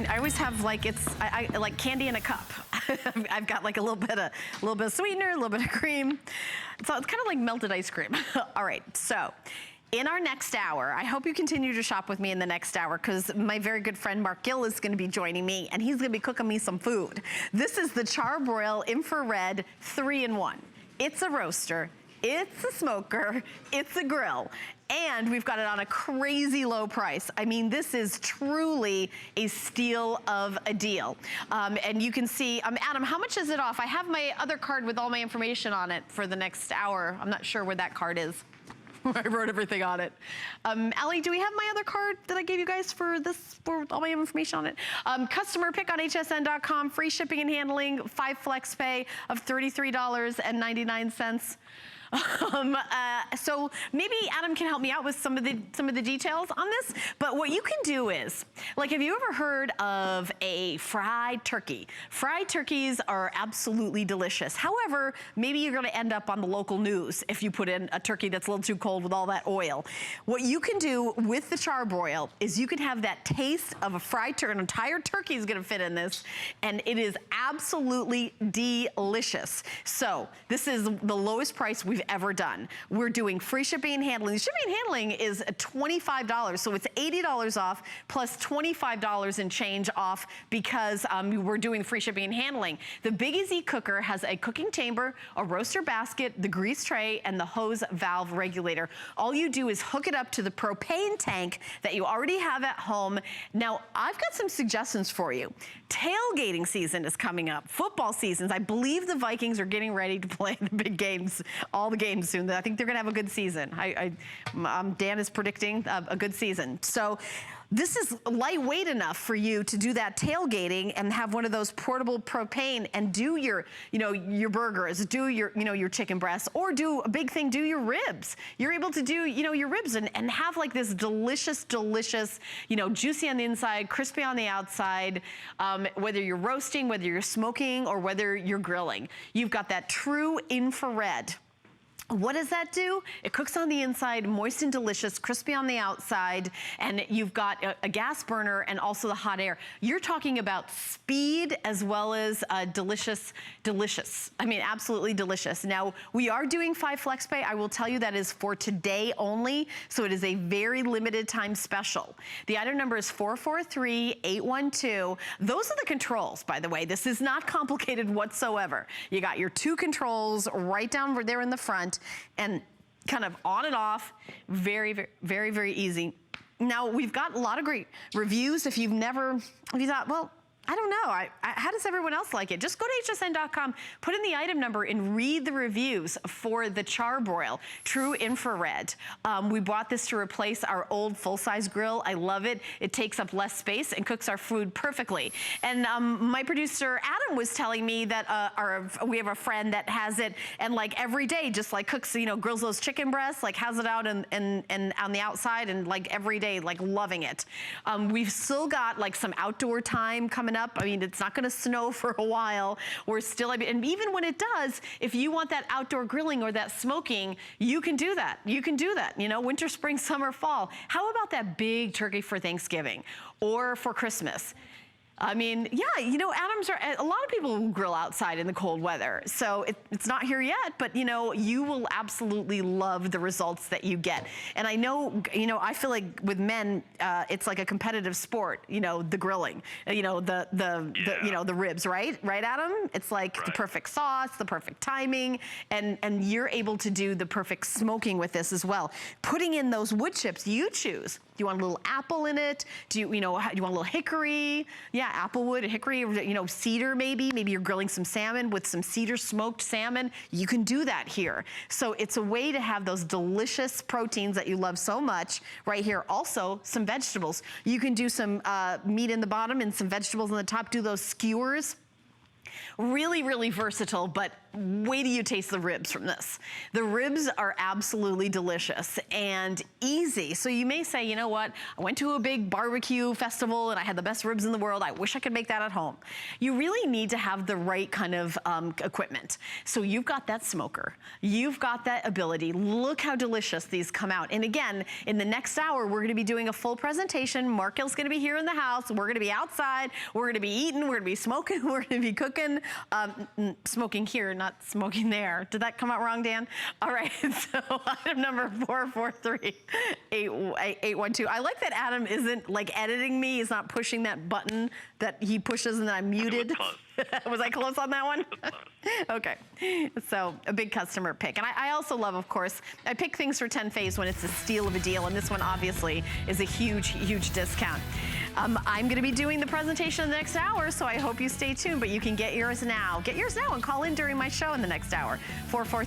I always have like, I like candy in a cup. I've got like a little bit of sweetener, a little bit of cream. So it's kind of like melted ice cream. All right, so in our next hour, I hope you continue to shop with me in the next hour because my very good friend Mark Gill is going to be joining me and he's going to be cooking me some food. This is the CharBroil Infrared 3-in-1. It's a roaster, it's a smoker, it's a grill. And we've got it on a crazy low price. I mean, this is truly a steal of a deal. And you can see, Adam, how much is it off? I have my other card with all my information on it for the next hour. I'm not sure where that card is. I wrote everything on it. Allie, do we have my other card that I gave you guys for this, for all my information on it? Customer pick on hsn.com, free shipping and handling, 5 flex pay of $33.99. So maybe Adam can help me out with some of the details on this. But what you can do is, like, have you ever heard of a fried turkey? Fried turkeys are absolutely delicious. However, maybe you're gonna end up on the local news if you put in a turkey that's a little too cold with all that oil. What you can do with the CharBroil is you can have that taste of a fried turkey. An entire turkey is gonna fit in this, and it is absolutely delicious. So this is the lowest price we've ever done. We're doing free shipping and handling. Shipping and handling is $25, so it's $80 off plus $25 and change off because we're doing free shipping and handling. The Big Easy Cooker has a cooking chamber, a roaster basket, the grease tray, and the hose valve regulator. All you do is hook it up to the propane tank that you already have at home. Now, I've got some suggestions for you. Tailgating season is coming up. Football seasons. I believe the Vikings are getting ready to play the big games, all the games soon. I think they're gonna have a good season. Dan is predicting a good season. So this is lightweight enough for you to do that tailgating and have one of those portable propane and do your, your burgers, do your, your chicken breasts, or do a big thing, do your ribs. You're able to do, your ribs and have like this delicious, delicious, juicy on the inside, crispy on the outside, whether you're roasting, whether you're smoking, or whether you're grilling. You've got that true infrared. What does that do? It cooks on the inside, moist and delicious, crispy on the outside, and you've got a gas burner and also the hot air. You're talking about speed as well as delicious. I mean, absolutely delicious. Now, we are doing 5 flex pay. I will tell you that is for today only, so it is a very limited time special. The item number is 443812. Those are the controls, by the way. This is not complicated whatsoever. You got your 2 controls right down there in the front, and kind of on and off, very, very, very, very easy. Now, we've got a lot of great reviews. If you thought, well, I don't know, how does everyone else like it? Just go to hsn.com, put in the item number and read the reviews for the CharBroil True Infrared. We bought this to replace our old full-size grill. I love it. It takes up less space and cooks our food perfectly. And my producer, Adam, was telling me that we have a friend that has it and like every day just like cooks, grills those chicken breasts, like has it out and on the outside and like every day, like loving it. We've still got like some outdoor time coming up. I mean, it's not gonna snow for a while. We're still, and even when it does, if you want that outdoor grilling or that smoking, you can do that. You can do that, winter, spring, summer, fall. How about that big turkey for Thanksgiving or for Christmas? I mean, yeah, Adams a lot of people grill outside in the cold weather. So it's not here yet, but you will absolutely love the results that you get. And I know, I feel like with men, it's like a competitive sport, the grilling, the ribs, right? Right, Adam? It's like the perfect sauce, the perfect timing, and you're able to do the perfect smoking with this as well. Putting in those wood chips, you choose. Do you want a little apple in it? Do you want a little hickory? Yeah, applewood, hickory, cedar maybe. Maybe you're grilling some salmon with some cedar smoked salmon. You can do that here. So it's a way to have those delicious proteins that you love so much right here. Also, some vegetables. You can do some meat in the bottom and some vegetables on the top. Do those skewers. Really, really versatile, but wait till you taste the ribs from this. The ribs are absolutely delicious and easy. So you may say, you know what, I went to a big barbecue festival and I had the best ribs in the world. I wish I could make that at home. You really need to have the right kind of equipment. So you've got that smoker. You've got that ability. Look how delicious these come out. And again, in the next hour, we're gonna be doing a full presentation. Mark Hill's gonna be here in the house. We're gonna be outside. We're gonna be eating. We're gonna be smoking. We're gonna be cooking. Smoking here, not smoking there. Did that come out wrong, Dan? All right, so item number 443-812. I like that Adam isn't like editing me. He's not pushing that button that he pushes and then I'm muted. Was I close on that one? Okay, so a big customer pick. And I also love, of course, I pick things for 10 Faves when it's a steal of a deal, and this one obviously is a huge, huge discount. I'm gonna be doing the presentation in the next hour, so I hope you stay tuned, but you can get yours now. Get yours now and call in during my show in the next hour. 443